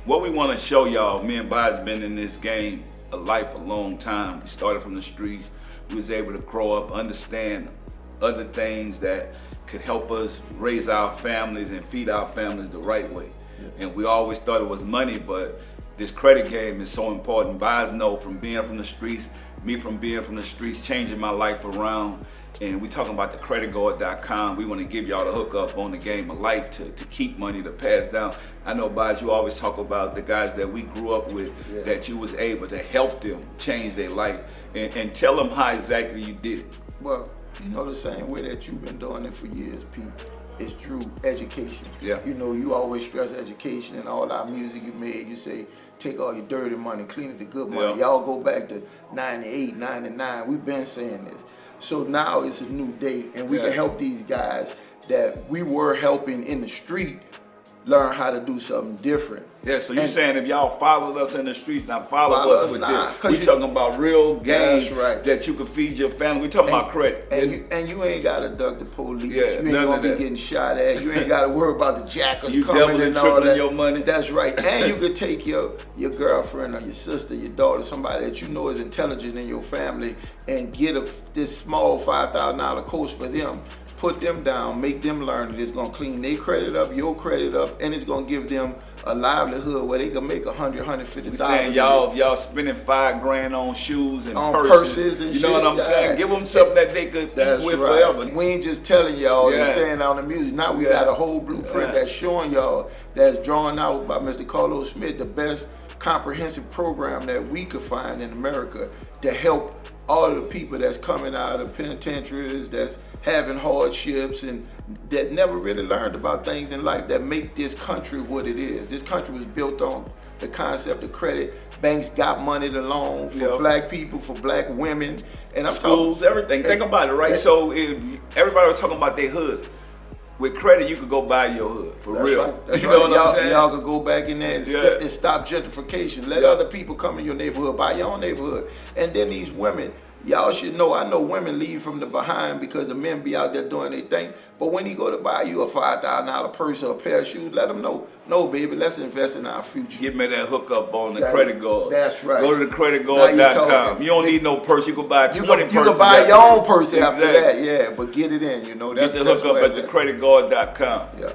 what we want to show y'all, me and BOZ been in this game a long time. We started from the streets. We was able to grow up, understand other things that could help us raise our families and feed our families the right way. Yes. And we always thought it was money, but this credit game is so important. BOZ know from being from the streets, me from being from the streets, changing my life around. And we talking about the creditguard.com. We want to give y'all the hookup on the game of life to keep money, to pass down. I know, BOZ, you always talk about the guys that we grew up with, yeah, that you was able to help them change their life. And tell them how exactly you did it. Well, you know, the same way that you've been doing it for years, Pete, is through education. Yeah. You know, you always stress education in all our music you made. You say, take all your dirty money, clean it to good money. Yeah. Y'all go back to 98, 99. We've been saying this. So now it's a new day, and we can help these guys that we were helping in the street learn how to do something different. Yeah, so you're saying if y'all followed us in the streets, now follow us with this. We talking about real game that you can feed your family. We talking about credit. And you ain't got to duck the police. You ain't going to be getting shot at. You ain't got to worry about the jackers coming and all that. Your money. That's right. And you could take your girlfriend or your sister, your daughter, somebody that you know is intelligent in your family, and get this small $5,000 course for them. Put them down, make them learn that it's gonna clean their credit up, your credit up, and it's gonna give them a livelihood where they can make $150,000. We saying y'all spending $5,000 on shoes and purses and you know what I'm saying? Give them something that they could eat with forever. We ain't just telling y'all and saying on the music. Now we got a whole blueprint that's showing y'all, that's drawn out by Mr. Carlos Smith, the best comprehensive program that we could find in America to help all of the people that's coming out of penitentiaries, that's having hardships, and that never really learned about things in life that make this country what it is. This country was built on the concept of credit. Banks got money to loan for black people, for black women, and schools, everything. Think about it, right? So if everybody was talking about their hood. With credit, you could go buy your hood, for real. Right. That's you know what I'm saying? Y'all could go back in there and stop gentrification. Let other people come in your neighborhood, buy your own neighborhood. And then these women, y'all should know, I know women leave from the behind because the men be out there doing their thing. But when he go to buy you a $5,000 purse or a pair of shoes, let them know, no, baby, let's invest in our future. Give me that hookup on the credit guard. That's right. Go to the creditguard.com. You don't need no purse. You can buy 20 purses. You can buy your own purse after that, but get it in, you know. Get the hookup at the creditguard.com. Yeah.